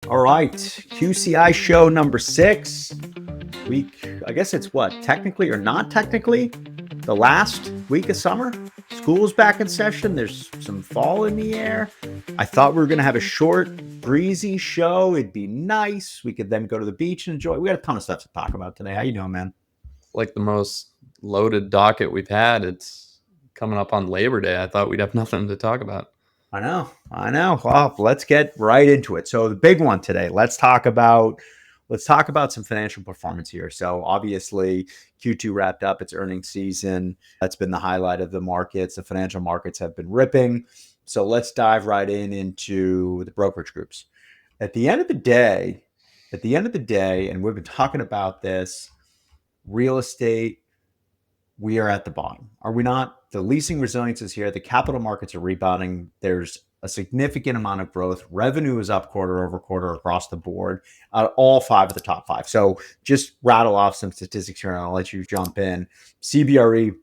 All right, QCI show number 6. I guess it's what, technically or not technically, the last week of summer. School's back in session. There's some fall in the air. I thought we were going to have a short, breezy show. It'd be nice. We could then go to the beach and enjoy. We got a ton of stuff to talk about today. How you doing, man? Like the most loaded docket we've had. It's coming up on Labor Day. I thought we'd have nothing to talk about. I know. Well, let's get right into it. So the big one today, let's talk about some financial performance here. So obviously Q2 wrapped up its earnings season. That's been the highlight of the markets. The financial markets have been ripping. So let's dive right into the brokerage groups. At the end of the day, and we've been talking about this, real estate, we are at the bottom. Are we not? The leasing resilience is here. The capital markets are rebounding. There's a significant amount of growth. Revenue is up quarter over quarter across the board, all 5 of the top 5. So just rattle off some statistics here and I'll let you jump in. CBRE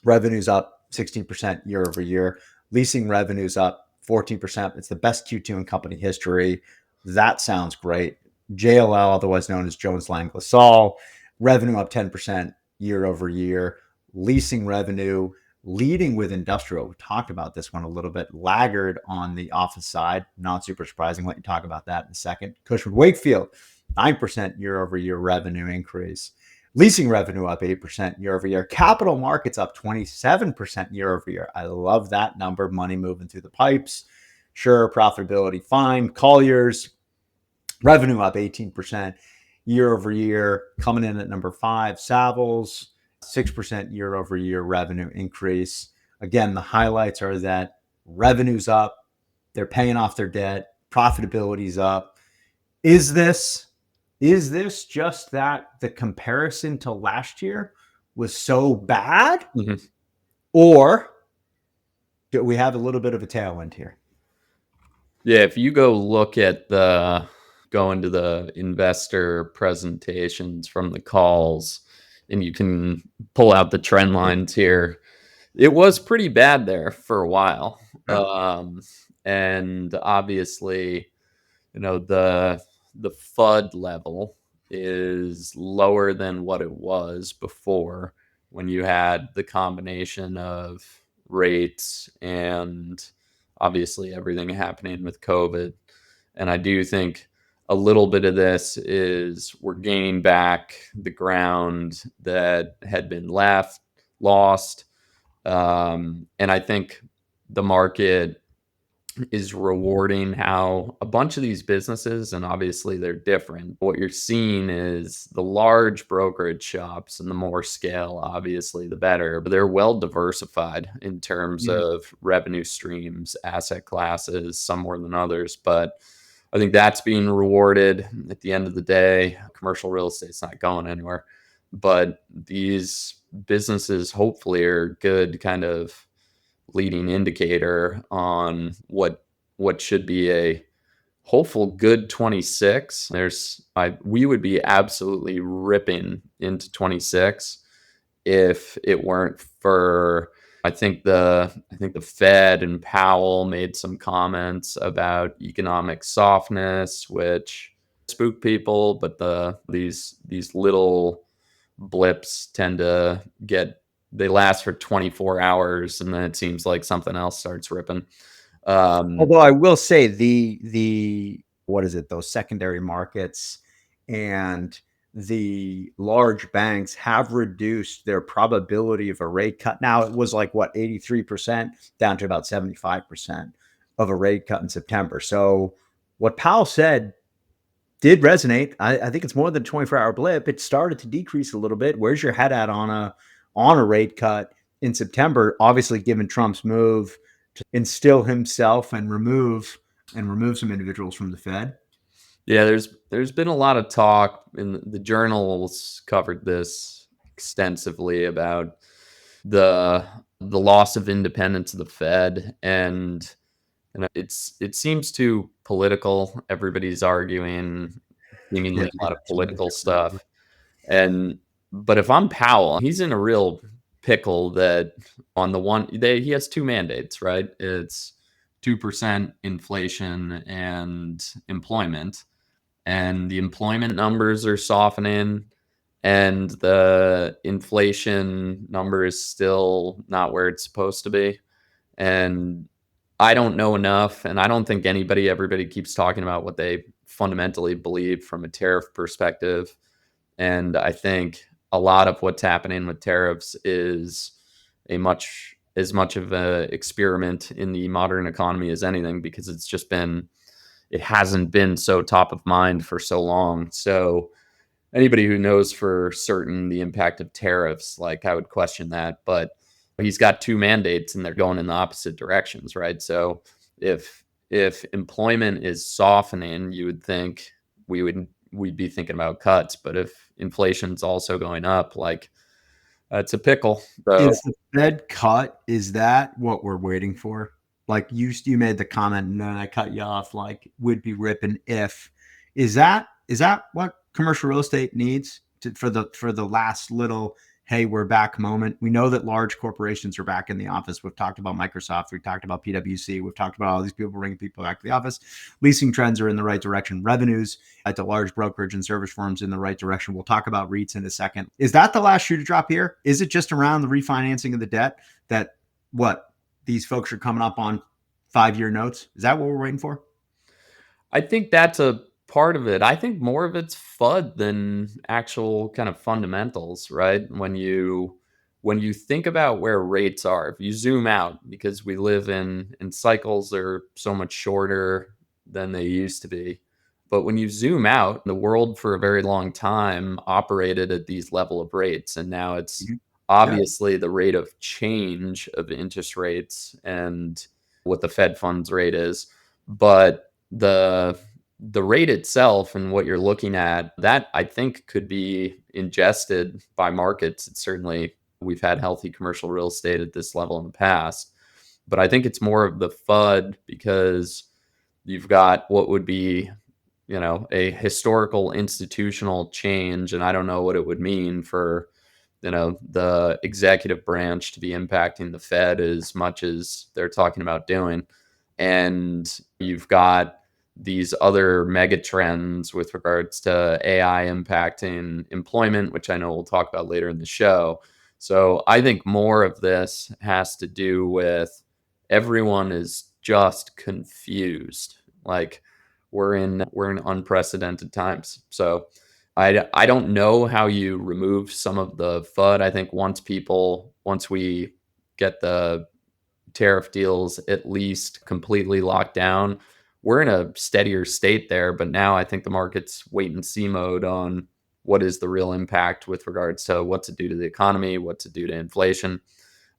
revenue's up 16% year over year. Leasing revenue's up 14%. It's the best Q2 in company history. That sounds great. JLL, otherwise known as Jones Lang LaSalle, revenue up 10% year over year. Leasing revenue leading with industrial. We talked about this one a little bit. Laggard on the office side. Not super surprising. Let you talk about that in a second. Cushman Wakefield, 9% year over year revenue increase. Leasing revenue up 8% year over year. Capital markets up 27% year over year. I love that number. Money moving through the pipes. Sure, profitability fine. Colliers, revenue up 18% year over year. Coming in at number 5. Savills, 6% year over year revenue increase. Again, the highlights are that revenue's up, they're paying off their debt, profitability's up. Is this just that the comparison to last year was so bad? Mm-hmm. Or do we have a little bit of a tailwind here? Yeah, if you go into the investor presentations from the calls, and you can pull out the trend lines here, it was pretty bad there for a while. And obviously, the FUD level is lower than what it was before, when you had the combination of rates and obviously everything happening with COVID. And I do think a little bit of this is we're gaining back the ground that had been lost. And I think the market is rewarding how a bunch of these businesses, and obviously they're different. What you're seeing is the large brokerage shops, and the more scale, obviously, the better. But they're well diversified in terms of revenue streams, asset classes, some more than others. But I think that's being rewarded at the end of the day. Commercial real estate's not going anywhere. But these businesses hopefully are good kind of leading indicator on what should be a hopeful good 26. We would be absolutely ripping into 26 if it weren't for, I think the Fed and Powell made some comments about economic softness, which spook people, but these little blips tend to they last for 24 hours, and then it seems like something else starts ripping. Although I will say those secondary markets and the large banks have reduced their probability of a rate cut. Now it was like 83% down to about 75% of a rate cut in September. So what Powell said did resonate. I think it's more than a 24-hour blip. It started to decrease a little bit. Where's your head at on a rate cut in September? Obviously, given Trump's move to instill himself and remove some individuals from the Fed. Yeah, there's been a lot of talk, and the journals covered this extensively, about the loss of independence of the Fed, and it seems too political. Everybody's arguing seemingly a lot of political stuff. But if I'm Powell, he's in a real pickle. That on the one, he has 2 mandates, right? It's 2% inflation and employment. and the employment numbers are softening, and the inflation number is still not where it's supposed to be. And I don't know enough, and I don't think everybody keeps talking about what they fundamentally believe from a tariff perspective. And I think a lot of what's happening with tariffs is a much as much of a experiment in the modern economy as anything, because it hasn't been so top of mind for so long. So anybody who knows for certain the impact of tariffs, like, I would question that. But he's got two mandates and they're going in the opposite directions, right? So if employment is softening, you would think we'd be thinking about cuts. But if inflation's also going up, like, it's a pickle. So Is the Fed cut? Is that what we're waiting for? Like you made the comment, and then I cut you off. Like, would be ripping if. Is that what commercial real estate needs for the last little hey, we're back moment? We know that large corporations are back in the office. We've talked about Microsoft. We've talked about PwC. We've talked about all these people bringing people back to the office. Leasing trends are in the right direction. Revenues at the large brokerage and service firms in the right direction. We'll talk about REITs in a second. Is that the last shoe to drop here? Is it just around the refinancing of the debt that what these folks are coming up on 5-year notes? Is that what we're waiting for? I think that's a part of it. I think more of it's FUD than actual kind of fundamentals, right? When you think about where rates are, if you zoom out, because we live in cycles, they're so much shorter than they used to be. But when you zoom out, the world for a very long time operated at these level of rates, and now it's Mhm. Yeah. obviously the rate of change of interest rates and what the Fed funds rate is. But the rate itself and what you're looking at, that I think could be ingested by markets. It's certainly, we've had healthy commercial real estate at this level in the past, but I think it's more of the FUD, because you've got what would be, a historical institutional change, and I don't know what it would mean for, the executive branch to be impacting the Fed as much as they're talking about doing. And you've got these other mega trends with regards to AI impacting employment, which I know we'll talk about later in the show. So I think more of this has to do with everyone is just confused. Like, we're in unprecedented times. So I don't know how you remove some of the FUD. I think once we get the tariff deals at least completely locked down, we're in a steadier state there. But now I think the market's wait and see mode on what is the real impact with regards to what's it do to the economy, what's it do to inflation.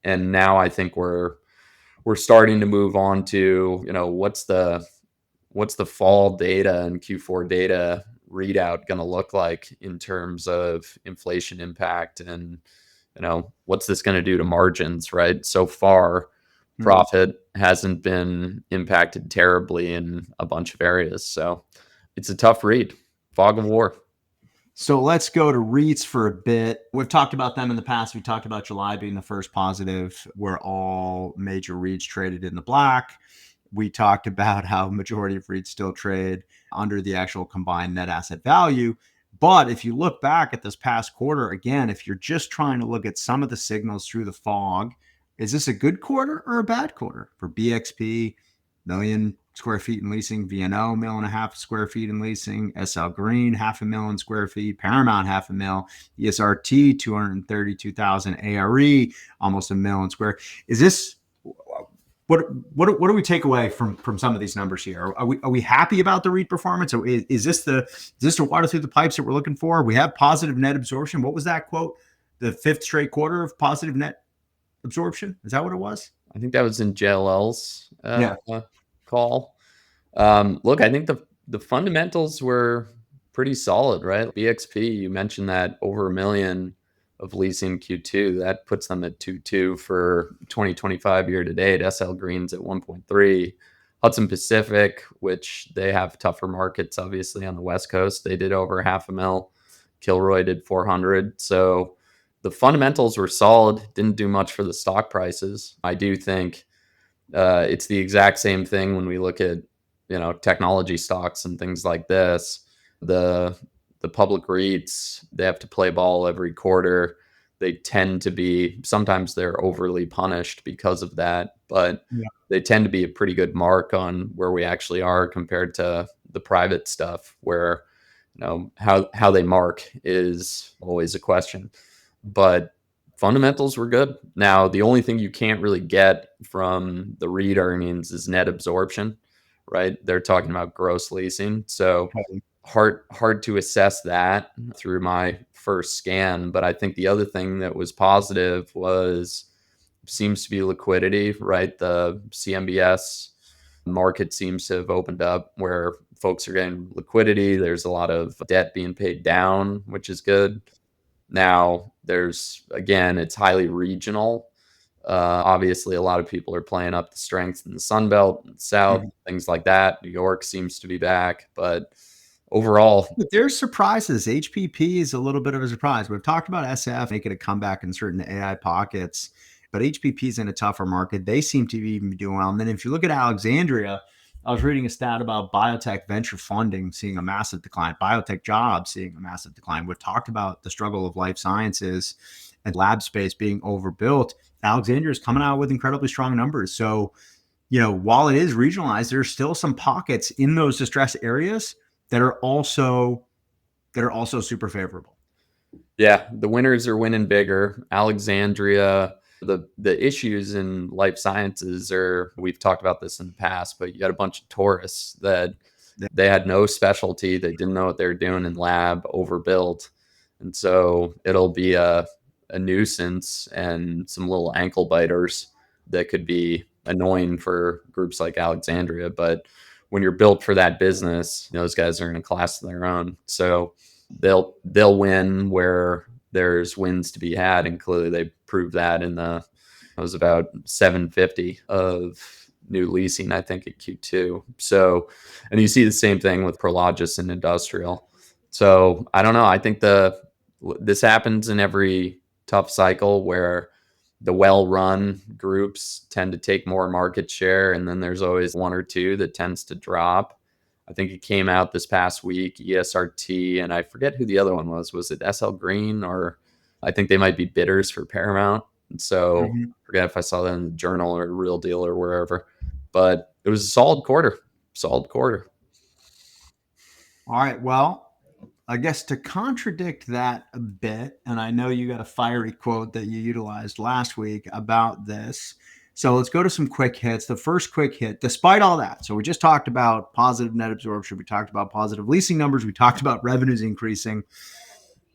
And now I think we're starting to move on to, what's the fall data and Q4 data readout going to look like in terms of inflation impact, and what's this going to do to margins, right? So far, Hmm. profit hasn't been impacted terribly in a bunch of areas. So it's a tough read. Fog of war. So let's go to REITs for a bit. We've talked about them in the past. We talked about July being the first positive, where all major REITs traded in the black. We talked about how majority of REITs still trade under the actual combined net asset value. But if you look back at this past quarter, again, if you're just trying to look at some of the signals through the fog, is this a good quarter or a bad quarter for BXP, million square feet in leasing, VNO, 1.5 million square feet in leasing, SL Green, 500,000 square feet, Paramount, 500,000, ESRT, 232,000, ARE, almost 1 million square. Is this what do we take away from some of these numbers here? Are we happy about the REIT performance? Or is this the water through the pipes that we're looking for? We have positive net absorption. What was that quote? The fifth straight quarter of positive net absorption. Is that what it was? I think that was in JLL's Yeah. call. Look, I think the fundamentals were pretty solid, right? BXP, you mentioned that over 1 million of leasing Q2. That puts them at 2.2 for 2025 year to date. SL Green's at 1.3. Hudson Pacific, which they have tougher markets, obviously, on the West Coast, they did over 500,000. Kilroy did 400. So the fundamentals were solid. Didn't do much for the stock prices. I do think it's the exact same thing when we look at technology stocks and things like this. The the public REITs, they have to play ball every quarter. They tend to be, sometimes they're overly punished because of that, but Yeah. they tend to be a pretty good mark on where we actually are compared to the private stuff, where how they mark is always a question. But fundamentals were good. Now, the only thing you can't really get from the REIT earnings is net absorption, right? They're talking about gross leasing. So Okay. hard to assess that through my first scan. But I think the other thing that was positive was, seems to be liquidity, right? The CMBS market seems to have opened up where folks are getting liquidity. There's a lot of debt being paid down, which is good. Now, there's, again, it's highly regional. Obviously, a lot of people are playing up the strengths in the Sun Belt, and South, Mhm. things like that. New York seems to be back, but overall, But there's surprises. HPP is a little bit of a surprise. We've talked about SF making a comeback in certain AI pockets, but HPP is in a tougher market. They seem to even be doing well. And then if you look at Alexandria, I was reading a stat about biotech venture funding seeing a massive decline, biotech jobs seeing a massive decline. We've talked about the struggle of life sciences and lab space being overbuilt. Alexandria is coming out with incredibly strong numbers. So, while it is regionalized, there's still some pockets in those distressed areas that are also super favorable. yeah, the winners are winning bigger. Alexandria, the issues in life sciences are, we've talked about this in the past, but you got a bunch of tourists that Yeah. they had no specialty, they didn't know what they were doing in lab, overbuilt. And so it'll be a nuisance and some little ankle biters that could be annoying for groups like Alexandria. But when you're built for that business, those guys are in a class of their own. So they'll win where there's wins to be had, and clearly they proved that in the, it was about 750 of new leasing, I think, at Q2. So, and you see the same thing with Prologis and industrial. So I don't know. I think this happens in every tough cycle where the well-run groups tend to take more market share, and then there's always one or two that tends to drop. I think it came out this past week, ESRT, and I forget who the other one was. Was it SL Green, or I think they might be bidders for Paramount. And so Mhm. I forget if I saw that in the Journal or Real Deal or wherever. But it was a solid quarter. Solid quarter. All right. Well, I guess to contradict that a bit, and I know you got a fiery quote that you utilized last week about this. So let's go to some quick hits. The first quick hit, despite all that, so we just talked about positive net absorption, we talked about positive leasing numbers, we talked about revenues increasing.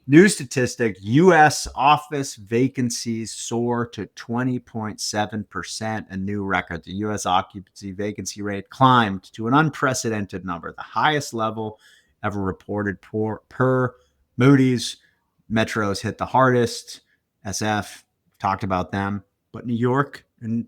New statistic, US office vacancies soar to 20.7%, a new record. The US occupancy vacancy rate climbed to an unprecedented number, the highest level ever reported per Moody's. Metros hit the hardest. SF, talked about them. But New York and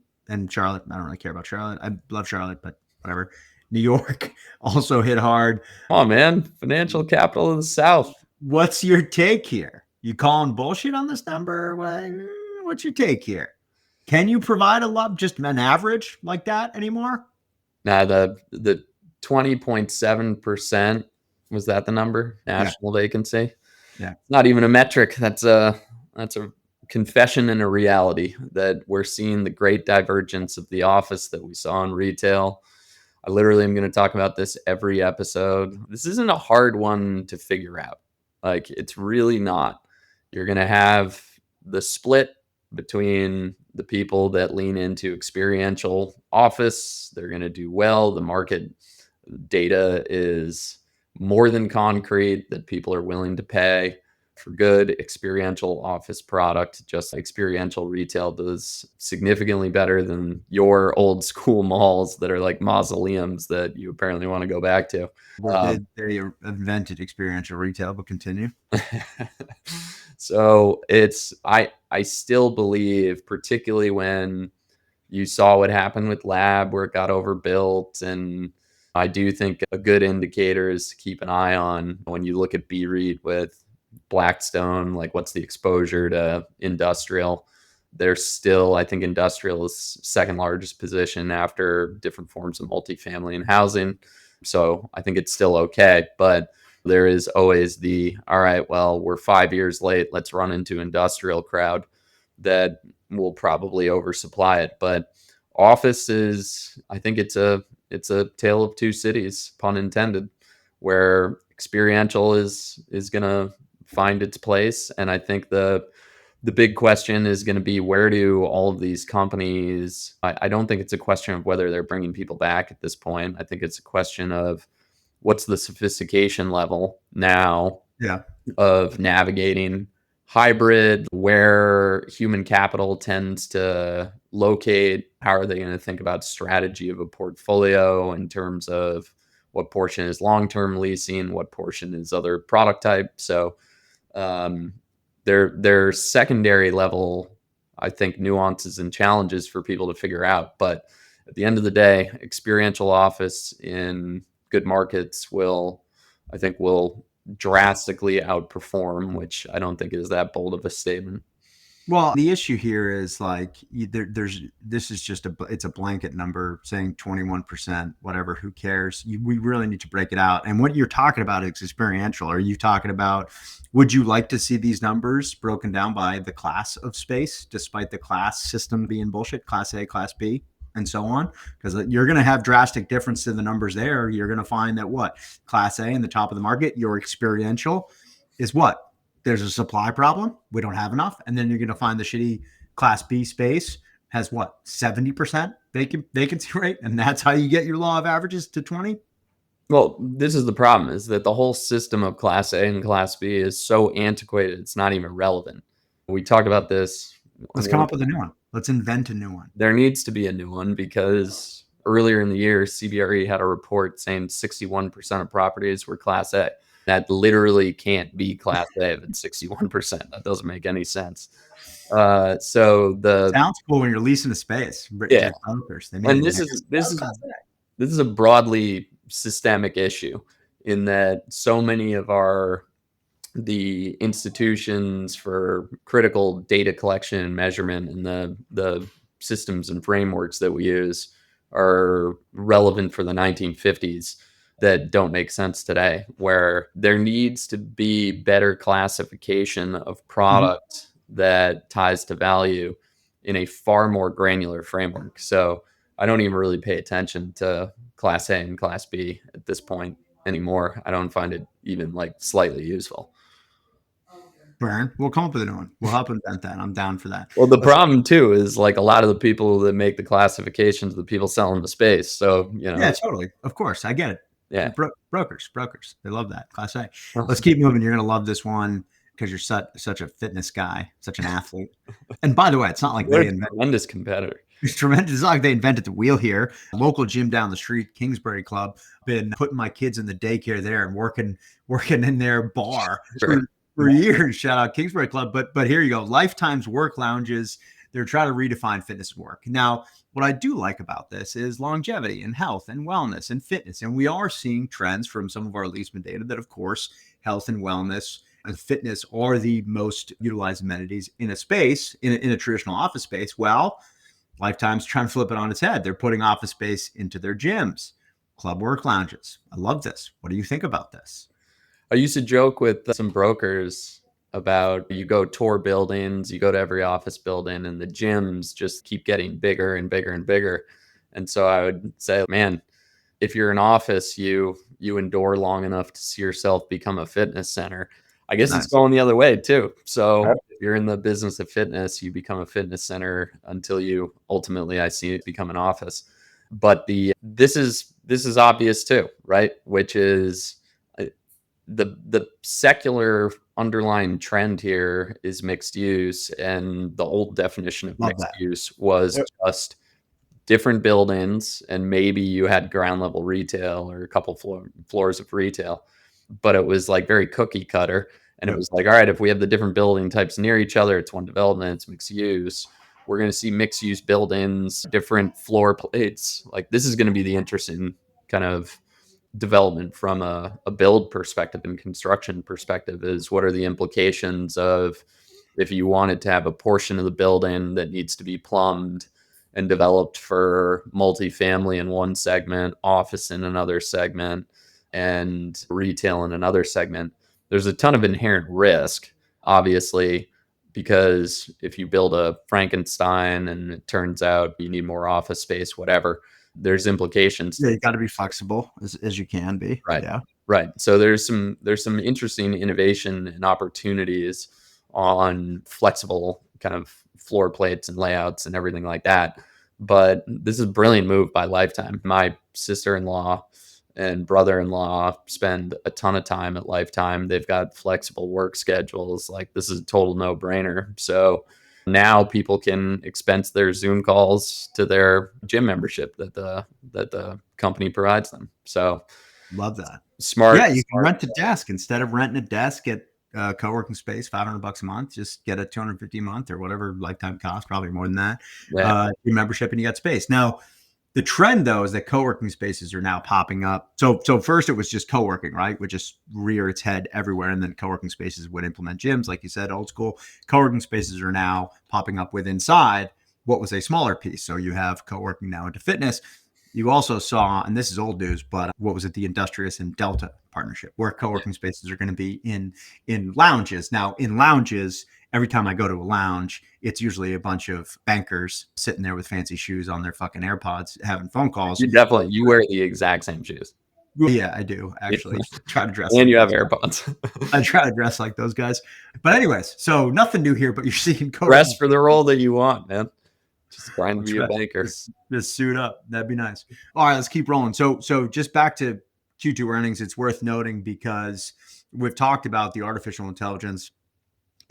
Charlotte, I don't really care about Charlotte. I love Charlotte, but whatever. New York also hit hard. Come on, man. Financial capital of the South. What's your take here? You calling bullshit on this number? What's your take here? Can you provide a lot, just an average like that anymore? Now, the 20.7%, was that the number? Yeah, National vacancy? yeah. It's not even a metric. That's a confession and a reality that we're seeing the great divergence of the office that we saw in retail. I literally am going to talk about this every episode. This isn't a hard one to figure out. Like, it's really not. You're going to have the split between the people that lean into experiential office. They're going to do well. The market data is more than concrete that people are willing to pay for good experiential office product. Just experiential retail does significantly better than your old school malls that are like mausoleums that you apparently want to go back to. Where Um, they invented experiential retail, but continue. so I still believe, particularly when you saw what happened with lab where it got overbuilt, and I do think a good indicator is to keep an eye on when you look at BREIT with Blackstone, like what's the exposure to industrial. There's still, I think industrial is second largest position after different forms of multifamily and housing. So I think it's still okay. But There is always all right, well, we're 5 years late. Let's run into industrial crowd that will probably oversupply it. But office is, I think it's a tale of two cities, pun intended, where experiential is going to find its place. And I think the big question is going to be, where do all of these companies, I don't think it's a question of whether they're bringing people back at this point. I think it's a question of what's the sophistication level now Yeah. of navigating hybrid, where human capital tends to locate. How are they going to think about strategy of a portfolio in terms of what portion is long-term leasing, what portion is other product type? So um, they're secondary level, I think, nuances and challenges for people to figure out. But at the end of the day, experiential office in good markets I think will drastically outperform, which I don't think is that bold of a statement. Well, the issue here is like there's this is just it's a blanket number saying 21%, whatever, who cares? We really need to break it out. And what you're talking about is experiential. Are you talking about, would you like to see these numbers broken down by the class of space, despite the class system being bullshit, class A, class B, and so on? Because you're going to have drastic difference in the numbers there. You're going to find that what class A in the top of the market, your experiential is what? There's a supply problem. We don't have enough. And then you're going to find the shitty class B space has what, 70% vacancy rate. And that's how you get your law of averages to 20. Well, this is the problem, is that the whole system of class A and class B is so antiquated, it's not even relevant. We talked about this. Let's come up with a new one. Let's invent a new one. There needs to be a new one, because earlier in the year, CBRE had a report saying 61% of properties were class A. That literally can't be class A if it's 61%. That doesn't make any sense. So sounds cool when you're leasing a space. Yeah. Brokers, they and this is a broadly systemic issue, in that so many of the institutions for critical data collection and measurement, and the systems and frameworks that we use are relevant for the 1950s that don't make sense today, where there needs to be better classification of product that ties to value in a far more granular framework. So I don't even really pay attention to class A and class B at this point anymore. I don't find it even like slightly useful. Burn. We'll come up with a new one. We'll help invent that. I'm down for that. Well, the problem too is, like, a lot of the people that make the classifications, the people selling the space. So, yeah, totally. Of course. I get it. Yeah. Brokers. They love that. Class A. Let's keep moving. You're going to love this one because you're such a fitness guy, such an athlete. And by the way, it's not like they're a tremendous competitor. It's tremendous. It's not like they invented the wheel here. Local gym down the street, Kingsbury Club, been putting my kids in the daycare there and working in their bar for years. Shout out Kingsbury Club. But here you go. Lifetime's work lounges. They're trying to redefine fitness work. Now, what I do like about this is longevity and health and wellness and fitness. And we are seeing trends from some of our leasement data that, of course, health and wellness and fitness are the most utilized amenities in a space, in a traditional office space. Well, Lifetime's trying to flip it on its head. They're putting office space into their gyms, club work lounges. I love this. What do you think about this? I used to joke with some brokers about, you go tour buildings, you go to every office building, and the gyms just keep getting bigger and bigger and bigger. And so I would say, man, if you're an office, you endure long enough to see yourself become a fitness center. I guess It's going the other way too. So if you're in the business of fitness, you become a fitness center until you ultimately, I see it, become an office. But this is obvious too, right? Which is the secular underlying trend here is mixed use, and the old definition of mixed use was just different buildings, and maybe you had ground level retail or a couple floors of retail, but it was like very cookie cutter. And it was like, all right, if we have the different building types near each other, it's one development, it's mixed use. We're going to see mixed use buildings, different floor plates. Like, this is going to be the interesting kind of development from a build perspective and construction perspective, is what are the implications of, if you wanted to have a portion of the building that needs to be plumbed and developed for multifamily in one segment, office in another segment, and retail in another segment, there's a ton of inherent risk, obviously, because if you build a Frankenstein and it turns out you need more office space, whatever, there's implications. Yeah, you got to be flexible as you can be. Right. Yeah. Right. So there's some interesting innovation and opportunities on flexible kind of floor plates and layouts and everything like that. But this is a brilliant move by Lifetime. My sister-in-law and brother-in-law spend a ton of time at Lifetime. They've got flexible work schedules. Like, this is a total no-brainer. So now people can expense their Zoom calls to their gym membership that the company provides them. So Love that. smart, Yeah, you can smart. rent a desk instead of renting a desk at co-working space, $500 a month. Just get a 250 a month or whatever lifetime cost, probably more than that. Yeah. Your membership, and you got space. Now, the trend though is that co-working spaces are now popping up. So first it was just co-working, right? Would just rear its head everywhere, and then co-working spaces would implement gyms, like you said, old school. Co-working spaces are now popping up with inside what was a smaller piece. So you have co-working now into fitness. You also saw, and this is old news, but what was it? The Industrious and Delta partnership, where co-working spaces are going to be in lounges. Now, in lounges, every time I go to a lounge, it's usually a bunch of bankers sitting there with fancy shoes on their fucking AirPods having phone calls. You wear the exact same shoes. Well, yeah, I do actually try to dress. And like you have those AirPods. guys. I try to dress like those guys. But anyways, so nothing new here, but you're seeing Dress for the role that you want, man. Just grind to be a banker. Just suit up. That'd be nice. All right, let's keep rolling. So just back to Q2 earnings, it's worth noting because we've talked about the artificial intelligence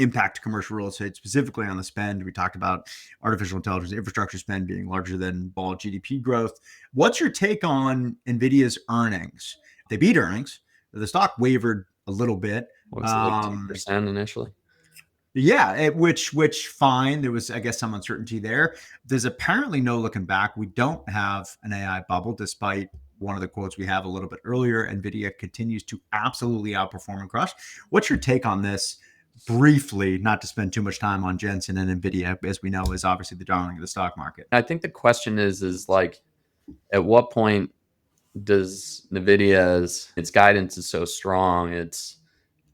impact to commercial real estate, specifically on the spend. We talked about artificial intelligence infrastructure spend being larger than ball GDP growth. What's your take on NVIDIA's earnings? They beat earnings. The stock wavered a little bit. What was it, like 2% initially? Yeah, which fine. There was, I guess, some uncertainty there. There's apparently no looking back. We don't have an AI bubble, despite one of the quotes we have a little bit earlier. NVIDIA continues to absolutely outperform and crush. What's your take on this? Briefly, not to spend too much time on Jensen and NVIDIA, as we know, is obviously the darling of the stock market. I think the question is like, at what point does NVIDIA's its guidance is so strong?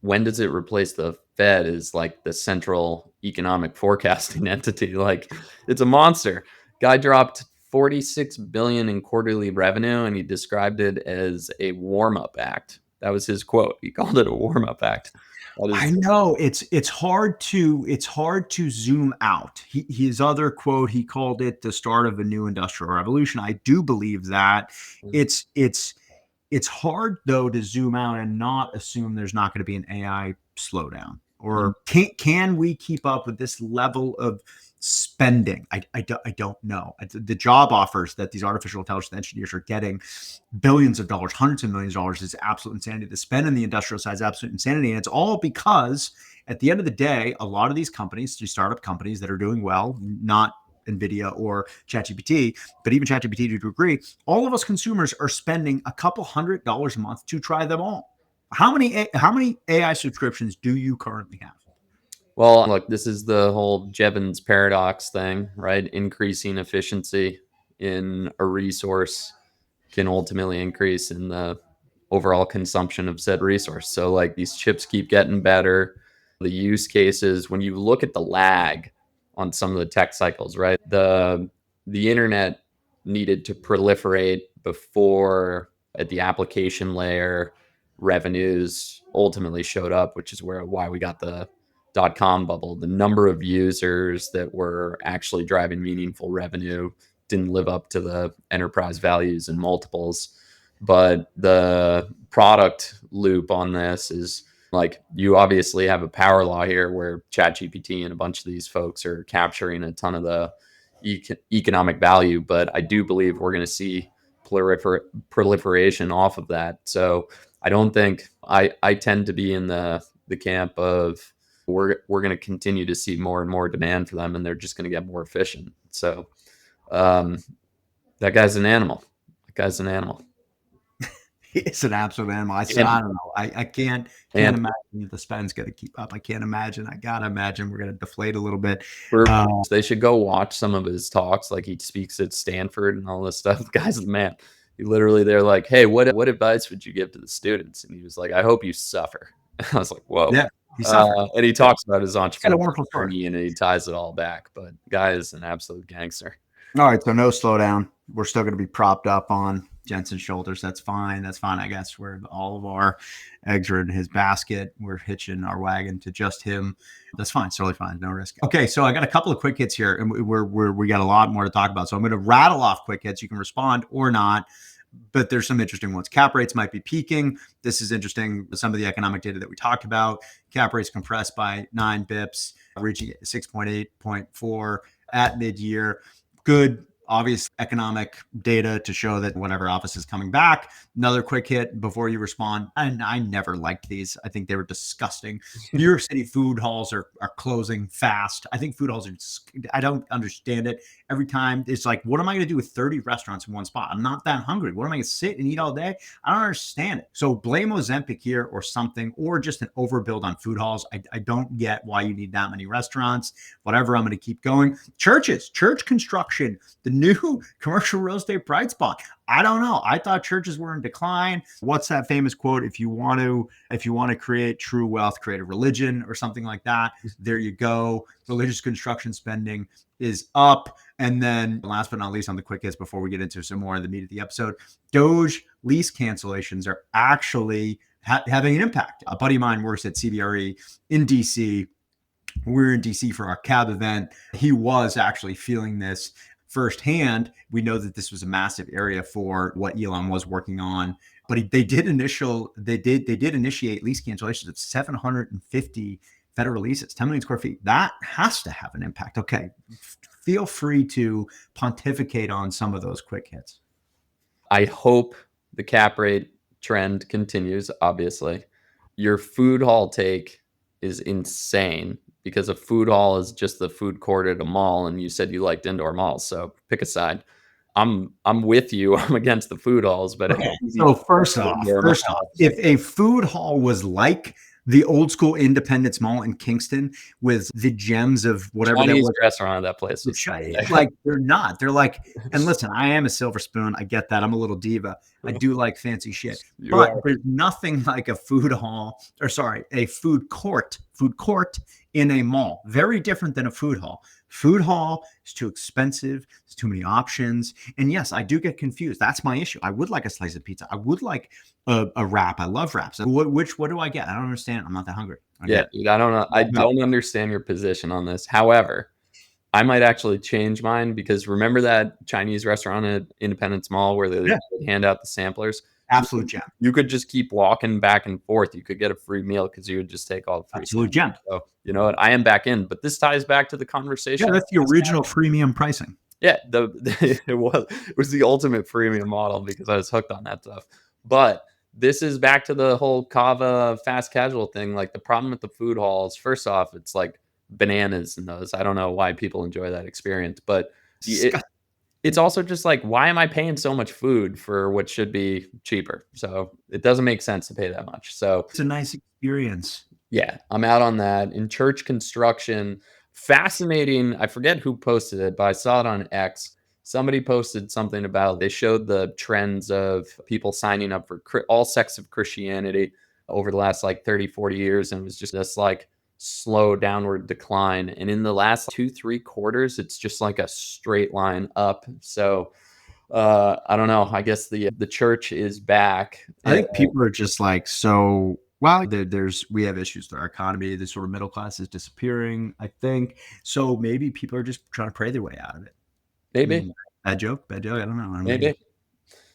When does it replace the Fed as like the central economic forecasting entity? Like, it's a monster. Guy dropped 46 billion in quarterly revenue, and he described it as a warm-up act. That was his quote. He called it a warm-up act. I know it's hard to zoom out. His other quote, he called it the start of a new industrial revolution. I do believe that. It's hard though to zoom out and not assume there's not going to be an AI slowdown, or can we keep up with this level of spending? I don't know. The job offers that these artificial intelligence engineers are getting, billions of dollars, hundreds of millions of dollars, is absolute insanity. The spend in the industrial side is absolute insanity. And it's all because at the end of the day, a lot of these companies, these startup companies that are doing well, not NVIDIA or ChatGPT, but even ChatGPT to a degree, all of us consumers are spending a couple $100 a month to try them all. How many AI subscriptions do you currently have? Well, look, this is the whole Jevons paradox thing, right? Increasing efficiency in a resource can ultimately increase in the overall consumption of said resource. So like, these chips keep getting better. The use cases, when you look at the lag on some of the tech cycles, right? The internet needed to proliferate before at the application layer revenues ultimately showed up, which is why we got the .com bubble. The number of users that were actually driving meaningful revenue didn't live up to the enterprise values and multiples. But the product loop on this is like, you obviously have a power law here where ChatGPT and a bunch of these folks are capturing a ton of the economic value. But I do believe we're going to see proliferation off of that. So I don't think I tend to be in the camp of we're going to continue to see more and more demand for them, and they're just going to get more efficient. So that guy's an animal. It's an absolute animal. I don't know. I can't imagine if the spend's going to keep up. I can't imagine. I gotta imagine we're going to deflate a little bit. They should go watch some of his talks. Like, he speaks at Stanford and all this stuff. The guy's the man. they're like, "Hey, what advice would you give to the students?" And he was like, "I hope you suffer." I was like, "Whoa." Yeah, he suffered. And he talks about his He's got a entrepreneurial wonderful story. journey, and he ties it all back. But guy is an absolute gangster. All right, so no slowdown. We're still going to be propped up on Jensen's shoulders. That's fine. That's fine. I guess where all of our eggs are in his basket. We're hitching our wagon to just him. That's fine. It's totally fine. No risk. Okay, so I got a couple of quick hits here, and we got a lot more to talk about. So I'm going to rattle off quick hits. You can respond or not, but there's some interesting ones. Cap rates might be peaking. This is interesting. Some of the economic data that we talked about. Cap rates compressed by 9 bips, reaching 6.8.4 at mid-year. Good, obvious economic data to show that whatever office is coming back. Another quick hit before you respond. And I never liked these. I think they were disgusting. New York City food halls are closing fast. I think food halls are, I don't understand it. Every time it's like, what am I going to do with 30 restaurants in one spot? I'm not that hungry. What am I going to sit and eat all day? I don't understand it. So blame Ozempic here or something, or just an overbuild on food halls. I don't get why you need that many restaurants. Whatever, I'm going to keep going. Churches, church construction, the new commercial real estate bright spot. I don't know. I thought churches were in decline. What's that famous quote? If you want to create true wealth, create a religion or something like that. There you go. Religious construction spending is up. And then last but not least on the quick hits before we get into some more of the meat of the episode, Doge lease cancellations are actually having an impact. A buddy of mine works at CBRE in DC. We're in DC for our CAB event. He was actually feeling this firsthand. We know that this was a massive area for what Elon was working on, but they did initiate lease cancellations of 750 federal leases, 10 million square feet. That has to have an impact. Okay, feel free to pontificate on some of those quick hits. I hope the cap rate trend continues. Obviously, your food hall take is insane because a food hall is just the food court at a mall, and you said you liked indoor malls, so pick a side. I'm with you. I'm against the food halls, but okay. So first off, if a food hall was like the old school Independence Mall in Kingston with the gems of whatever Chinese that was, restaurant of that place was like they're not. They're like, and listen, I am a silver spoon. I get that. I'm a little diva. I do like fancy shit, but there's nothing like a food hall, or sorry, a food court in a mall. Very different than a food hall. Food hall is too expensive. There's too many options. And yes, I do get confused. That's my issue. I would like a slice of pizza. I would like a wrap. I love wraps. What do I get? I don't understand. I'm not that hungry. Yeah, dude, I don't know. I don't understand your position on this. However, I might actually change mine because remember that Chinese restaurant at Independence Mall where they hand out the samplers? Absolute gem. You could just keep walking back and forth. You could get a free meal because you would just take all the free absolute gem. So you know what? I am back in, but this ties back to the conversation. Yeah, that's the original freemium pricing. Yeah, it was the ultimate freemium model because I was hooked on that stuff. But this is back to the whole kava fast casual thing. Like the problem with the food halls, first off, it's like bananas in those. I don't know why people enjoy that experience, but it's also just like, why am I paying so much food for what should be cheaper? So it doesn't make sense to pay that much. So it's a nice experience. Yeah, I'm out on that. In church construction, fascinating. I forget who posted it, but I saw it on X. Somebody posted something about they showed the trends of people signing up for all sects of Christianity over the last like 30, 40 years. And it was just this like slow downward decline. And in the last 2-3 quarters, it's just like a straight line up. So I don't know. I guess the church is back. I think people are just like, so well, we have issues with our economy. The sort of middle class is disappearing, I think. So maybe people are just trying to pray their way out of it. Maybe. Bad joke. I don't know. Maybe.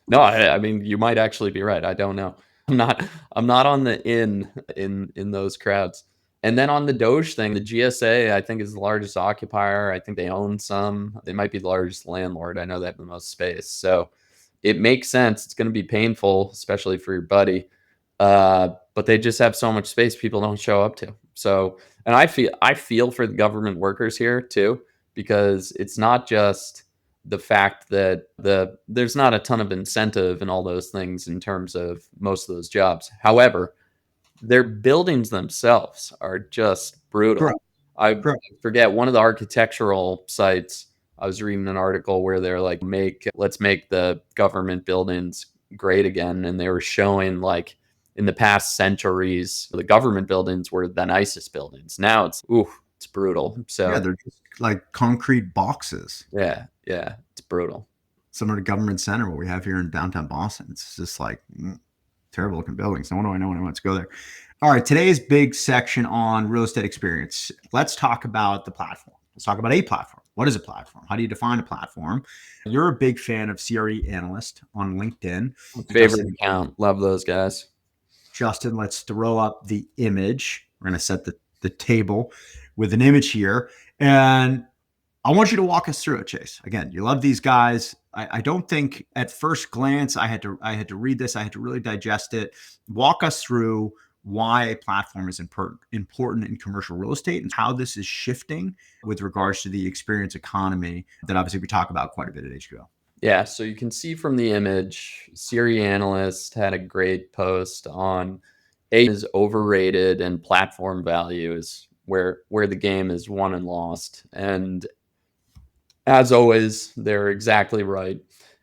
No, I mean, you might actually be right. I don't know. I'm not on the in those crowds. And then on the Doge thing, the GSA, I think, is the largest occupier. I think they own some. They might be the largest landlord. I know they have the most space. So it makes sense. It's going to be painful, especially for your buddy. But they just have so much space people don't show up to. So, and I feel for the government workers here too, because it's not just the fact that there's not a ton of incentive and all those things in terms of most of those jobs. However, their buildings themselves are just brutal. I forget one of the architectural sites. I was reading an article where they're like, let's make the government buildings great again. And they were showing like in the past centuries, the government buildings were the nicest buildings. Now it's brutal. Yeah, So they're just like concrete boxes. yeah, it's brutal. Similar to Government Center, what we have here in downtown Boston. It's just like terrible looking buildings. No wonder I know when I want to go there. All right, today's big section on real estate experience. Let's talk about the platform. Let's talk about a platform. What is a platform? How do you define a platform? You're a big fan of CRE Analyst on LinkedIn. Favorite account. Love those guys. Justin, let's throw up the image. We're going to set the table with an image here. And I want you to walk us through it, Chase. Again, you love these guys. I don't think at first glance I had to read this. I had to really digest it. Walk us through why a platform is important in commercial real estate and how this is shifting with regards to the experience economy that obviously we talk about quite a bit at HQL. Yeah, so you can see from the image, CRE Analyst had a great post on is overrated and platform value is where the game is won and lost. And as always, they're exactly right.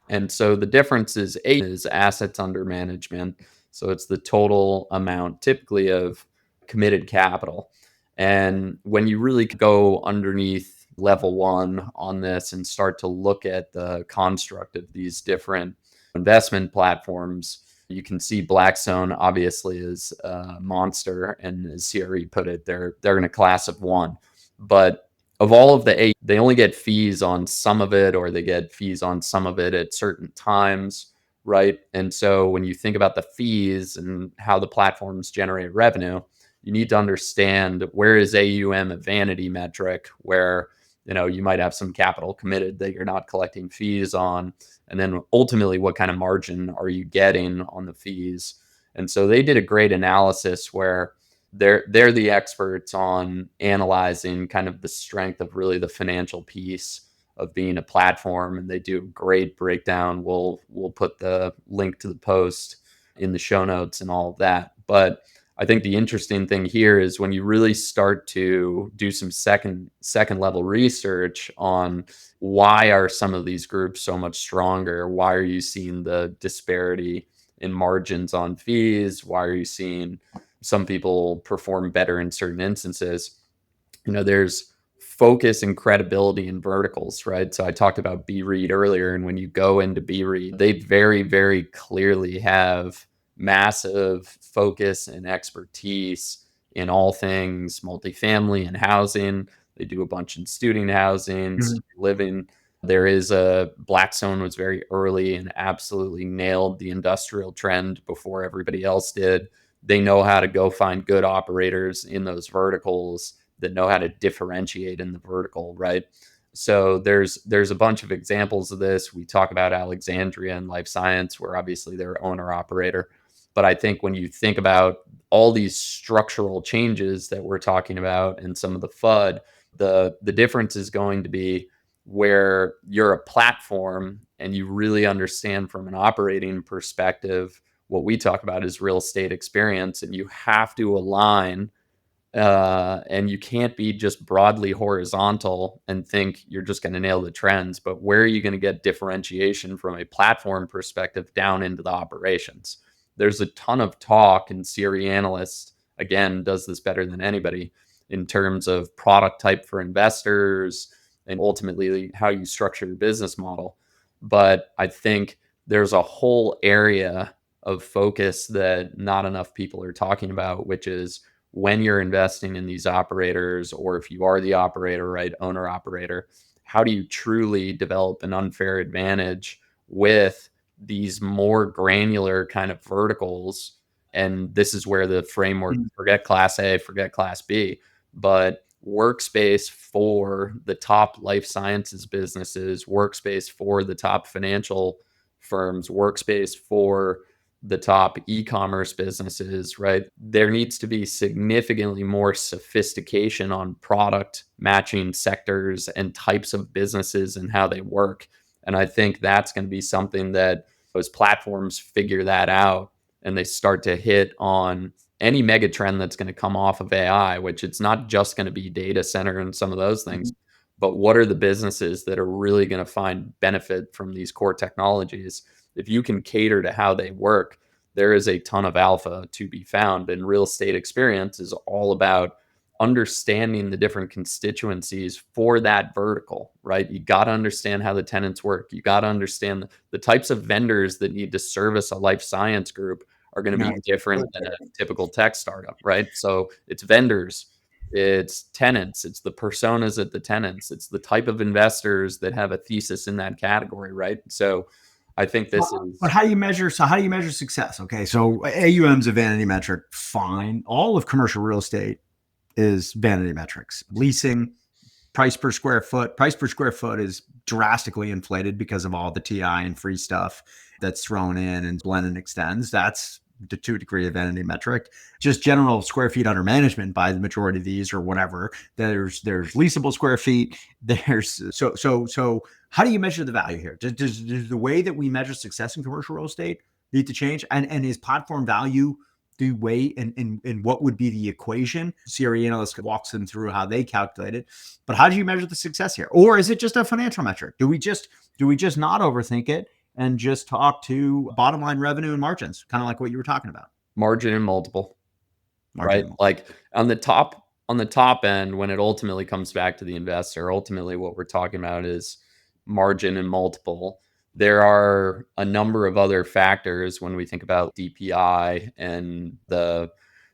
And so the difference is is assets under management. So it's the total amount typically of committed capital. And when you really go underneath level one on this and start to look at the construct of these different investment platforms, you can see Blackstone obviously is a monster, and as CRE put it, they're in a class of one. But of all of the eight, they only get fees on some of it, or they get fees on some of it at certain times, right? And so when you think about the fees and how the platforms generate revenue, you need to understand where is AUM a vanity metric where you might have some capital committed that you're not collecting fees on, and then ultimately what kind of margin are you getting on the fees. And so they did a great analysis where they're the experts on analyzing kind of the strength of really the financial piece of being a platform, and they do a great breakdown. We'll put the link to the post in the show notes and all of that. But I think the interesting thing here is when you really start to do some second level research on why are some of these groups so much stronger? Why are you seeing the disparity in margins on fees? Why are you seeing some people perform better in certain instances? There's focus and credibility in verticals, right? So I talked about BREIT earlier, and when you go into BREIT, they very, very clearly have massive focus and expertise in all things multifamily and housing. They do a bunch in student housing, living. There is Blackstone was very early and absolutely nailed the industrial trend before everybody else did. They know how to go find good operators in those verticals that know how to differentiate in the vertical, right? So there's a bunch of examples of this. We talk about Alexandria and life science, where obviously they're owner operator. But I think when you think about all these structural changes that we're talking about and some of the FUD, the difference is going to be where you're a platform and you really understand from an operating perspective. What we talk about is real estate experience, and you have to align, and you can't be just broadly horizontal and think you're just going to nail the trends. But where are you going to get differentiation from a platform perspective down into the operations? There's a ton of talk, and CRE Analyst, again, does this better than anybody in terms of product type for investors and ultimately how you structure your business model. But I think there's a whole area of focus that not enough people are talking about, which is when you're investing in these operators, or if you are the operator, right, owner operator, how do you truly develop an unfair advantage with these more granular kind of verticals? And this is where the framework, forget class A, forget class B, but workspace for the top life sciences businesses, workspace for the top financial firms, workspace for the top e-commerce businesses, right? There needs to be significantly more sophistication on product matching sectors and types of businesses and how they work. And I think that's going to be something that those platforms figure that out, and they start to hit on any mega trend that's going to come off of AI, which it's not just going to be data center and some of those things, But what are the businesses that are really going to find benefit from these core technologies? If you can cater to how they work, there is a ton of alpha to be found. And real estate experience is all about understanding the different constituencies for that vertical, right? You got to understand how the tenants work. You got to understand the types of vendors that need to service a life science group are going to No, be different than a typical tech startup, right? So it's vendors, it's tenants, it's the personas at the tenants, it's the type of investors that have a thesis in that category, right? So I think this but is how do you measure? So how do you measure success? Okay, so AUM's a vanity metric. Fine. All of commercial real estate is vanity metrics. Leasing, price per square foot is drastically inflated because of all the TI and free stuff that's thrown in and blend and extends. That's the 2 degree of vanity metric. Just general square feet under management by the majority of these or whatever. There's leasable square feet. There's so how do you measure the value here? Does the way that we measure success in commercial real estate need to change? And is platform value the way and what would be the equation? CRE analyst walks them through how they calculate it. But how do you measure the success here? Or is it just a financial metric? Do we just not overthink it and just talk to bottom line revenue and margins, kind of like what you were talking about? margin and multiple, right? Margin. Like on the top end, when it ultimately comes back to the investor, ultimately what we're talking about is margin and multiple. There are a number of other factors when we think about DPI and the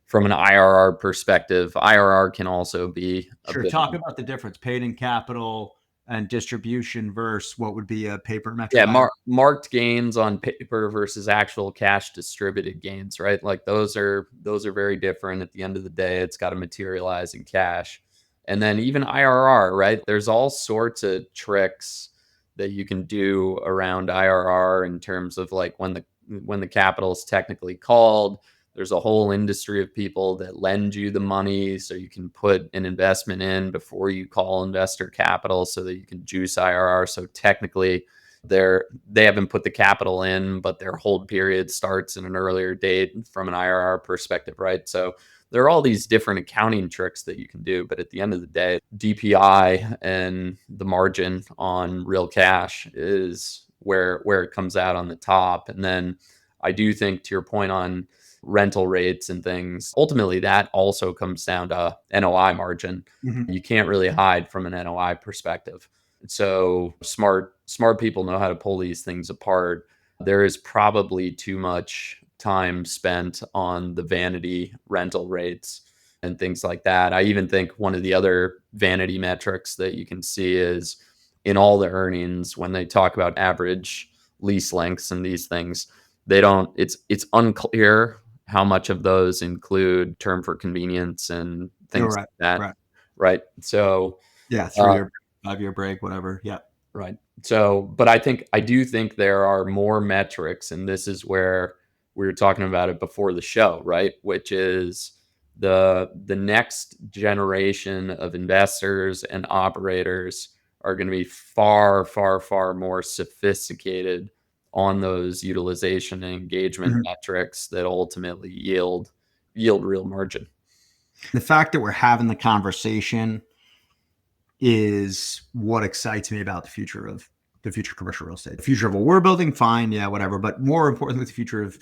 from an IRR perspective. IRR can also be a Sure. bit. Talk about the difference paid in capital and distribution versus what would be a paper metric. Yeah, marked gains on paper versus actual cash distributed gains, right? Like those are very different. At the end of the day, it's got to materialize in cash. And then even IRR, right? There's all sorts of tricks that you can do around IRR in terms of like when the capital is technically called. There's a whole industry of people that lend you the money so you can put an investment in before you call investor capital so that you can juice IRR. So technically they haven't put the capital in, but their hold period starts in an earlier date from an IRR perspective, right? So there are all these different accounting tricks that you can do, but at the end of the day, DPI and the margin on real cash is where it comes out on the top. And then I do think, to your point on rental rates and things, ultimately that also comes down to NOI margin. Mhm. You can't really hide from an NOI perspective. So smart people know how to pull these things apart. There is probably too much time spent on the vanity rental rates and things like that. I even think one of the other vanity metrics that you can see is in all the earnings when they talk about average lease lengths and these things, they don't it's unclear how much of those include term for convenience and You're things right. like that, Right. right? So Yeah. uh, 3 year, 5 year break, whatever. Yeah. right. So, but I do think there are more metrics, and this is where we were talking about it before the show, right? Which is the next generation of investors and operators are going to be far, far, far more sophisticated on those utilization and engagement Mhm. metrics that ultimately yield real margin. The fact that we're having the conversation is what excites me about the future of commercial real estate. The future of what we're building, fine, yeah, whatever. But more importantly, the future of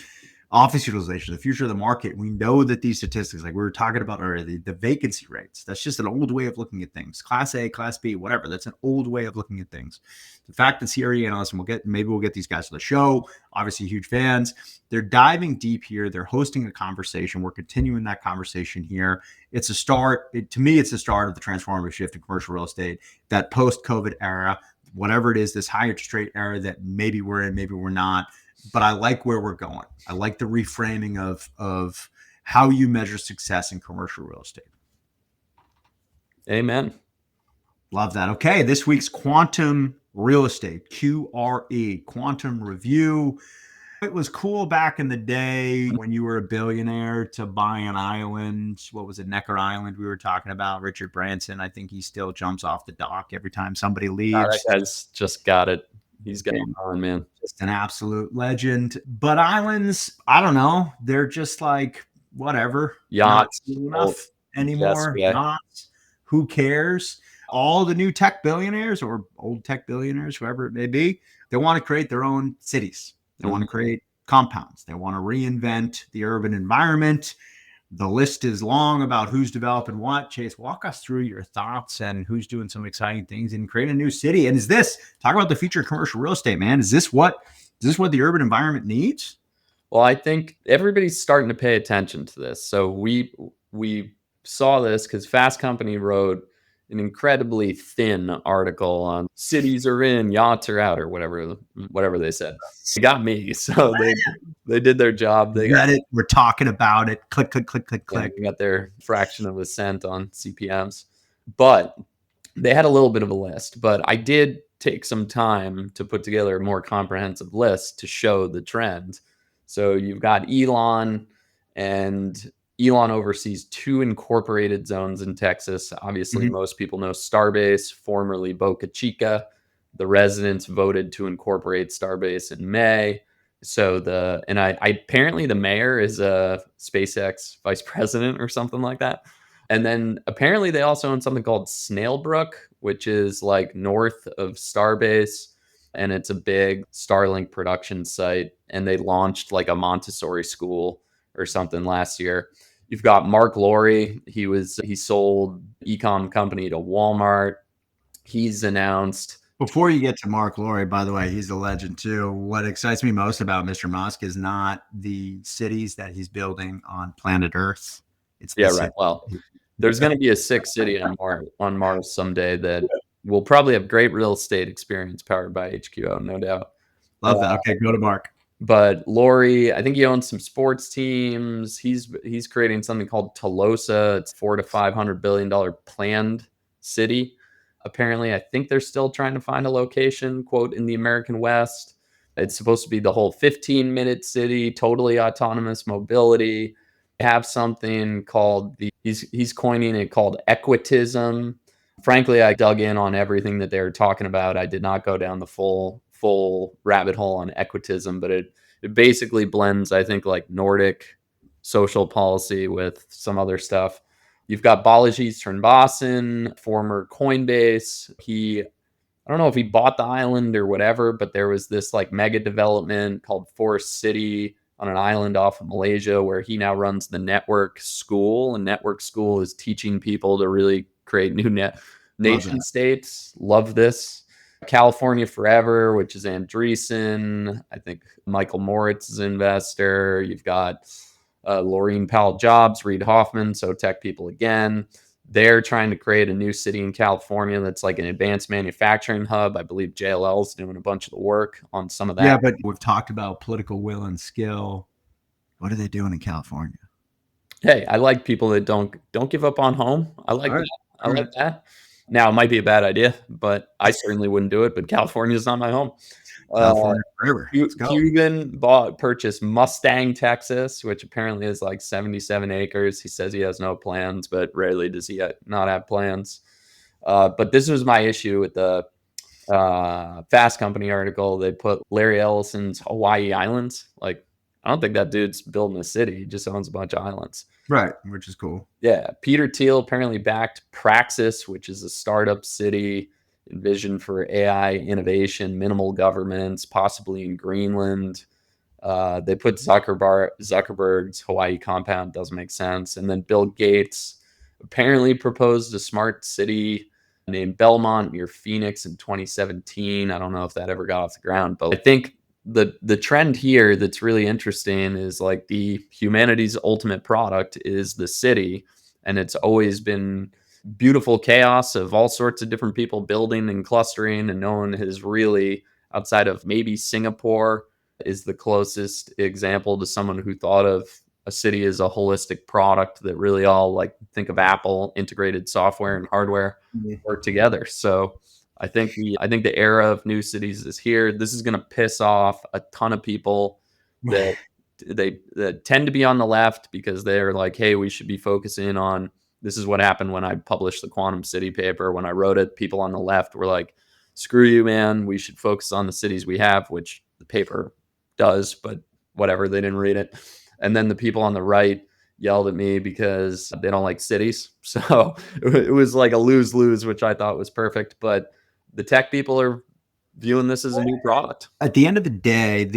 office utilization, the future of the market. We know that these statistics, like we were talking about earlier, the vacancy rates, that's just an old way of looking at things. Class A, Class B, whatever. That's an old way of looking at things. The fact that CRE analysts, and maybe we'll get these guys to the show, obviously huge fans. They're diving deep here. They're hosting a conversation. We're continuing that conversation here. It's a start. To me, it's the start of the transformative shift in commercial real estate, that post-COVID era, whatever it is, this high interest rate era that maybe we're in, maybe we're not. But I like where we're going. I like the reframing of how you measure success in commercial real estate. Amen. Love that. Okay, this week's quantum real estate, QRE, quantum review. It was cool back in the day when you were a billionaire to buy an island. What was it, Necker Island we were talking about? Richard Branson, I think he still jumps off the dock every time somebody That leaves. guy's just got it. He's got it on, man. Just an absolute legend. But islands, I don't know. They're just like, whatever, not Yachts, cool old enough jets, anymore. yeah. Yachts, who cares? All the new tech billionaires or old tech billionaires, whoever it may be, they want to create their own cities. They want to create compounds. They want to reinvent the urban environment. The list is long about who's developing what. Chase, walk us through your thoughts and who's doing some exciting things and creating a new city. And talk about the future of commercial real estate, man. Is this what the urban environment needs? Well, I think everybody's starting to pay attention to this. So we saw this because Fast Company wrote an incredibly thin article on cities are in, yachts are out, or whatever they said. It got me. So they did their job. They got it. We're talking about it. Click, click, click, click, click. They got their fraction of a cent on CPMs. But they had a little bit of a list. But I did take some time to put together a more comprehensive list to show the trend. So you've got Elon, and Elon oversees 2 incorporated zones in Texas. Obviously, most people know Starbase, formerly Boca Chica. The residents voted to incorporate Starbase in May. So apparently the mayor is a SpaceX vice president or something like that. And then apparently they also own something called Snailbrook, which is like north of Starbase. And it's a big Starlink production site. And they launched like a Montessori school or something last year. You've got Mark Lowry. He sold e-com company to Walmart. He's announced. Before you get to Mark Lowry, by the way, he's a legend too. What excites me most about Mr. Musk is not the cities that he's building on planet Earth. It's right. Well, there's going to be a 6th city on Mars someday that will probably have great real estate experience powered by HQO, no doubt. Love that. Okay, go to Mark. But Lowry, I think he owns some sports teams. He's creating something called Tolosa. It's $400 to $500 billion planned city. Apparently, I think they're still trying to find a location, quote, in the American West. It's supposed to be the whole 15-minute city, totally autonomous mobility. They have something called he's coining it called equitism. Frankly, I dug in on everything that they were talking about. I did not go down the full rabbit hole on equitism, but it basically blends, I think, like Nordic social policy with some other stuff. You've got Balaji Srinivasan, former Coinbase. I don't know if he bought the island or whatever, but there was this like mega development called Forest City on an island off of Malaysia where he now runs the Network School. And Network School is teaching people to really create new nation states. Love this. California Forever, which is Andreessen. I think Michael Moritz is an investor. You've got Laureen Powell Jobs, Reid Hoffman, so tech people again. They're trying to create a new city in California that's like an advanced manufacturing hub. I believe JLL is doing a bunch of the work on some of that. Yeah, but we've talked about political will and skill. What are they doing in California? Hey, I like people that don't give up on home. I like that. I like that. Now, it might be a bad idea, but I certainly wouldn't do it. But California is not my home. California forever. Cuban purchased Mustang, Texas, which apparently is like 77 acres. He says he has no plans, but rarely does he not have plans. But this was my issue with the Fast Company article. They put Larry Ellison's Hawaii Islands. Like, I don't think that dude's building a city. He just owns a bunch of islands. Right, which is cool. Yeah. Peter Thiel apparently backed Praxis, which is a startup city envisioned for AI innovation, minimal governments, possibly in Greenland. They put Zuckerberg's Hawaii compound, doesn't make sense. And then Bill Gates apparently proposed a smart city named Belmont near Phoenix in 2017. I don't know if that ever got off the ground, but I think the trend here that's really interesting is like the humanity's ultimate product is the city. And it's always been beautiful chaos of all sorts of different people building and clustering, and no one has really, outside of maybe Singapore, is the closest example to someone who thought of a city as a holistic product that really all, like, think of Apple, integrated software and hardware work together. So I think the era of new cities is here. This is going to piss off a ton of people that that tend to be on the left because they're like, hey, we should be focusing on, this is what happened when I published the Quantum City paper. When I wrote it, people on the left were like, screw you, man. We should focus on the cities we have, which the paper does, but whatever, they didn't read it. And then the people on the right yelled at me because they don't like cities. So it was like a lose-lose, which I thought was perfect. But the tech people are viewing this as a new product. At the end of the day,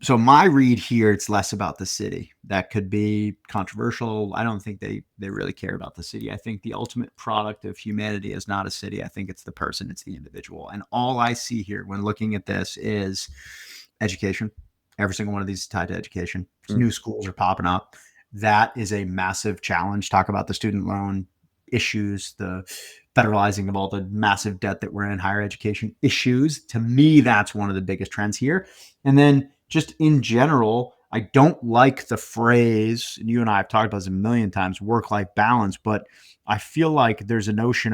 so my read here, it's less about the city. That could be controversial. I don't think they really care about the city. I think the ultimate product of humanity is not a city. I think it's the person, it's the individual. And all I see here when looking at this is education. Every single one of these is tied to education. New schools are popping up. That is a massive challenge. Talk about the student loan issues, the federalizing of all the massive debt that we're in, higher education issues. To me, that's one of the biggest trends here. And then just in general, I don't like the phrase, and you and I have talked about this a million times, work-life balance, but I feel like there's a notion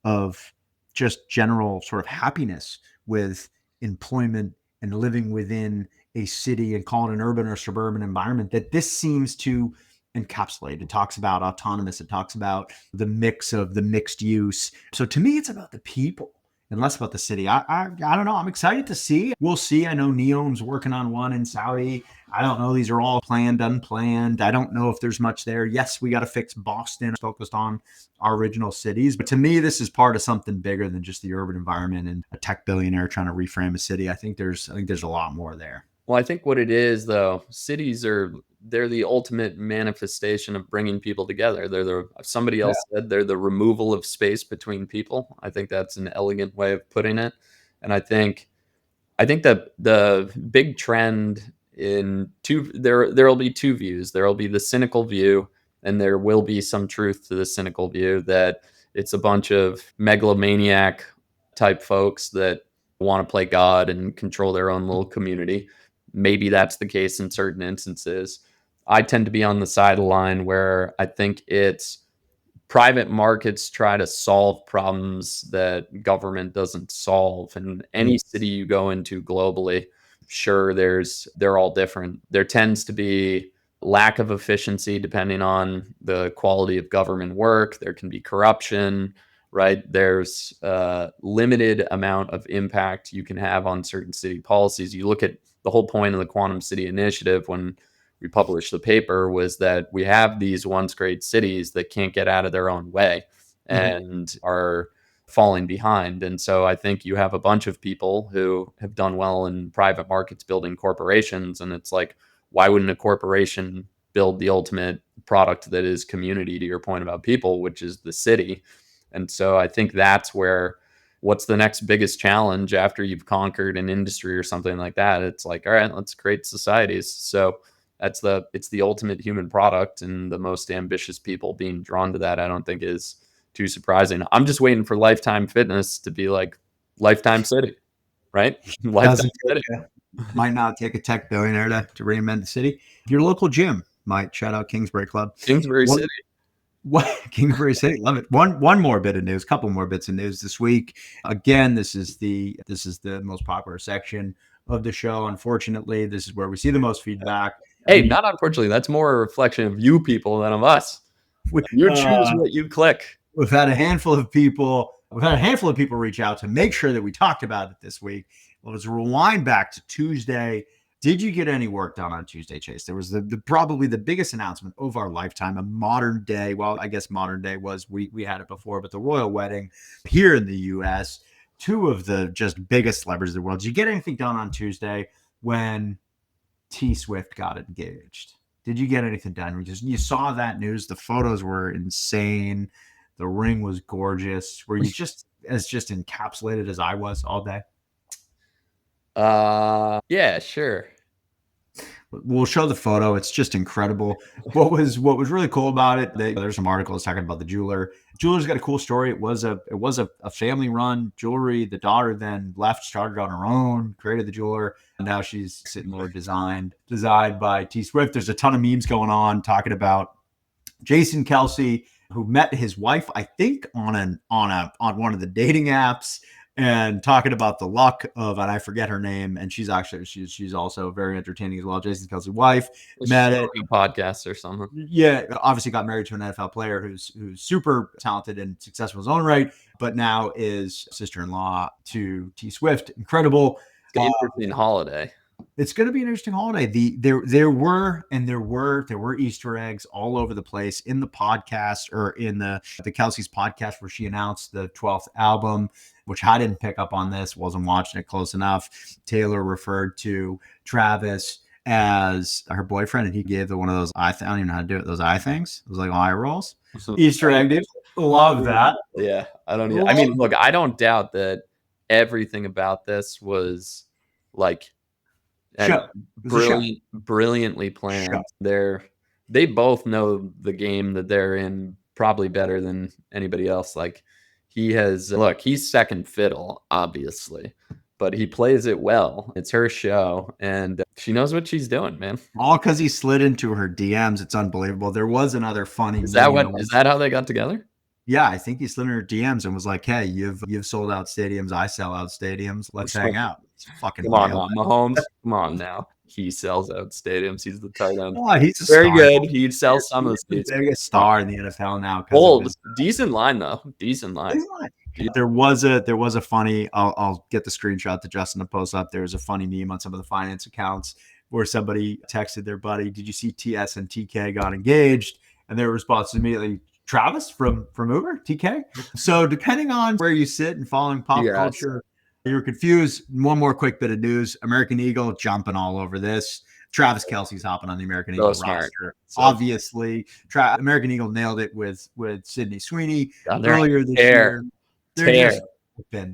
of just general sort of happiness with employment and living within a city and call it an urban or suburban environment that this seems to encapsulate. It talks about autonomous. It talks about the mix of the mixed use. So to me, it's about the people and less about the city. I don't know. I'm excited to see. We'll see. I know Neom's working on one in Saudi. I don't know. These are all planned, unplanned. I don't know if there's much there. Yes, we got to fix Boston, focused on our original cities. But to me, this is part of something bigger than just the urban environment and a tech billionaire trying to reframe a city. I think there's a lot more there. Well, I think what it is, though, cities they're the ultimate manifestation of bringing people together. Somebody else said they're the removal of space between people. I think that's an elegant way of putting it. And I think that the big trend there'll be two views. There'll be the cynical view, and there will be some truth to the cynical view that it's a bunch of megalomaniac type folks that want to play God and control their own little community. Maybe that's the case in certain instances. I tend to be on the sideline where I think it's private markets try to solve problems that government doesn't solve. And any city you go into globally, sure, they're all different. There tends to be lack of efficiency depending on the quality of government work. There can be corruption, right? There's a limited amount of impact you can have on certain city policies. You look at the whole point of the Quantum City Initiative when we published the paper was that we have these once great cities that can't get out of their own way and are falling behind. And so I think you have a bunch of people who have done well in private markets building corporations. And it's like, why wouldn't a corporation build the ultimate product that is community, to your point about people, which is the city? And so I think that's where what's the next biggest challenge after you've conquered an industry or something like that? It's like, all right, let's create societies. So it's the ultimate human product, and the most ambitious people being drawn to that, I don't think is too surprising. I'm just waiting for Lifetime Fitness to be like Lifetime City, right? Lifetime City. Might not take a tech billionaire to reinvent the city. Your local gym might shout out Kingsbury Club. Kingsbury City. Kingsbury City, love it. One more bit of news, couple more bits of news this week. Again, this is the most popular section of the show. Unfortunately, this is where we see the most feedback. Hey, not unfortunately, that's more a reflection of you people than of us. You choose what you click. We've had a handful of people reach out to make sure that we talked about it this week. Well, let's rewind back to Tuesday. Did you get any work done on Tuesday, Chase? There was probably the biggest announcement of our lifetime, a modern day. Well, I guess modern day was we had it before, but the royal wedding here in the U.S. Two of the just biggest celebrities in the world. Did you get anything done on Tuesday when T Swift got engaged? Did you get anything done? You saw that news. The photos were insane. The ring was gorgeous. Were you just as encapsulated as I was all day? Yeah, sure. We'll show the photo. It's just incredible. What was really cool about it? There's some articles talking about the jeweler. Jeweler's got a cool story. It was a family run jewelry. The daughter then left, started on her own, created the jeweler, and now she's sitting there designed by T Swift. There's a ton of memes going on talking about Jason Kelsey, who met his wife, I think, on one of the dating apps, and talking about the luck of, and I forget her name, and she's also very entertaining as well. Jason Kelsey's wife met at a podcast or something. Yeah, obviously got married to an NFL player who's super talented and successful in his own right, but now is sister-in-law to T Swift. Incredible. It's an interesting holiday. It's going to be an interesting holiday. There were Easter eggs all over the place in the podcast, or in the Kelsey's podcast, where she announced the 12th album, which I didn't pick up on this, wasn't watching it close enough. Taylor referred to Travis as her boyfriend, and he gave one of those I don't even know how to do it. Those eye things, those like eye rolls. Easter egg, dude. Love that. Yeah, I don't. I mean, look, I don't doubt that everything about this was like brilliantly planned. They both know the game that they're in probably better than anybody else. Like, he's second fiddle, obviously, but he plays it well. It's her show, and she knows what she's doing, man. All because he slid into her DMs. It's unbelievable. There was another funny. Is that how they got together? Yeah, I think he slid in her DMs and was like, "Hey, you've sold out stadiums. I sell out stadiums. Let's hang out." It's fucking come on, Mahomes. Come on now. He sells out stadiums. He's the tight end. Oh, he's very good. He'd sell some of the seats. He's a star in the NFL now. Decent line though. Decent line. There was a funny. I'll get the screenshot that Justin to post up. There was a funny meme on some of the finance accounts where somebody texted their buddy, "Did you see TS and TK got engaged?" And their response was immediately, "Travis from Uber, TK." So depending on where you sit and following pop culture, you're confused. One more quick bit of news: American Eagle jumping all over this. Travis Kelce's hopping on the American Eagle roster. Obviously, American Eagle nailed it with Sydney Sweeney earlier this year. They're just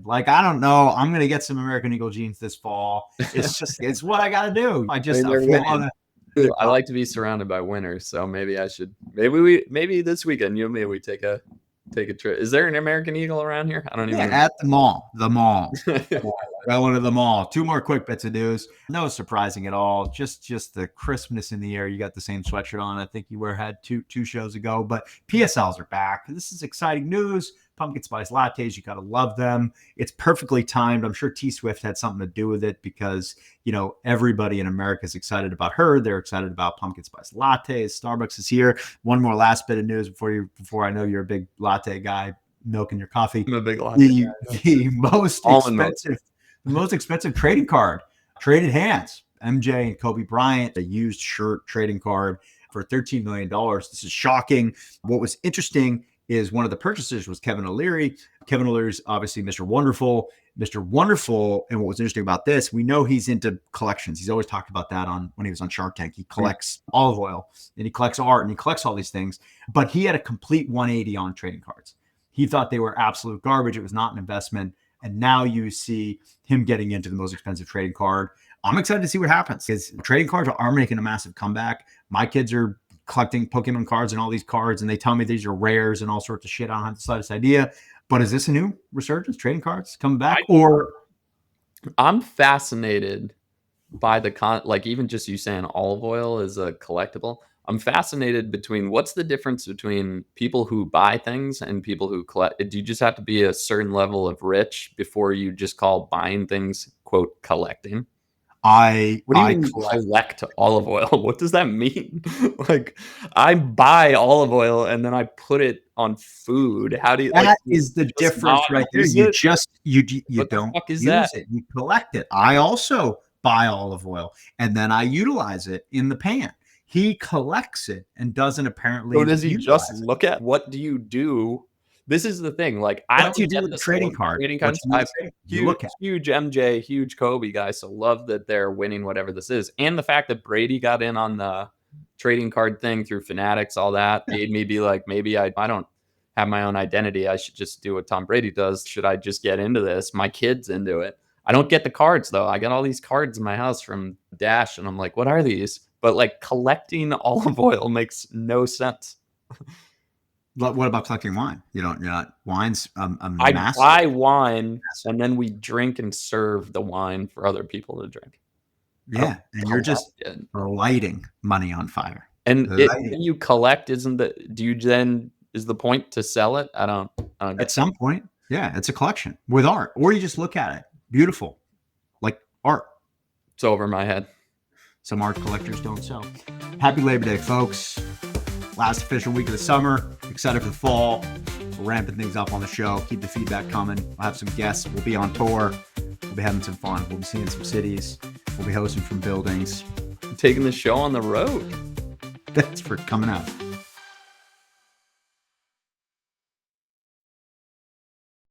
like, I don't know. I'm gonna get some American Eagle jeans this fall. It's what I gotta do. I like to be surrounded by winners, so maybe I should. Maybe this weekend, maybe we take a trip. Is there an American Eagle around here? I don't even know. At the mall. Going to the mall. Two more quick bits of news. No surprising at all. Just the crispness in the air. You got the same sweatshirt on. I think you had two shows ago. But PSLs are back. This is exciting news. Pumpkin spice lattes, you got to love them. It's perfectly timed. I'm sure T Swift had something to do with it, because everybody in America is excited about her. They're excited about pumpkin spice lattes. Starbucks is here. One more last bit of news before I know you're a big latte guy, milking your coffee. I'm a big latte guy. The most expensive trading card, traded hands. MJ and Kobe Bryant, a used shirt trading card for $13 million. This is shocking. What was interesting is one of the purchasers was Kevin O'Leary. Kevin O'Leary's obviously Mr. Wonderful. And what was interesting about this, we know he's into collections. He's always talked about that when he was on Shark Tank. He collects olive oil, and he collects art, and he collects all these things. But he had a complete 180 on trading cards. He thought they were absolute garbage. It was not an investment. And now you see him getting into the most expensive trading card. I'm excited to see what happens, because trading cards are making a massive comeback. My kids are collecting Pokemon cards and all these cards, and they tell me these are rares and all sorts of shit. I don't have the slightest idea. But is this a new resurgence? Trading cards coming back? I'm fascinated by like, even just you saying olive oil is a collectible. I'm fascinated between what's the difference between people who buy things and people who collect. Do you just have to be a certain level of rich before you just call buying things, quote, collecting? What do you mean collect olive oil? What does that mean? Like, I buy olive oil and then I put it on food. How do you? That is the difference right there. You don't use it. You collect it. I also buy olive oil and then I utilize it in the pan. He collects it and doesn't apparently. So does he just look at what do you do? This is the thing. Like, I don't do with the trading card. Trading cards. Huge MJ, huge Kobe guy. So love that they're winning whatever this is, and the fact that Brady got in on the trading card thing through Fanatics, all that made me be like, maybe I don't have my own identity. I should just do what Tom Brady does. Should I just get into this? My kid's into it. I don't get the cards though. I got all these cards in my house from Dash, and I'm like, what are these? But like, collecting olive oil makes no sense. But what about collecting wine? Wine's I buy wine and then we drink and serve the wine for other people to drink. Yeah, and you're just lighting money on fire. And you collect, is the point to sell it? I don't At some point, yeah, it's a collection with art, or you just look at it, beautiful, like art. It's over my head. Some art collectors don't sell. Happy Labor Day, folks. Last official week of the summer. Excited for the fall. We're ramping things up on the show. Keep the feedback coming. We'll have some guests. We'll be on tour. We'll be having some fun. We'll be seeing some cities. We'll be hosting from buildings. Taking the show on the road. Thanks for coming out.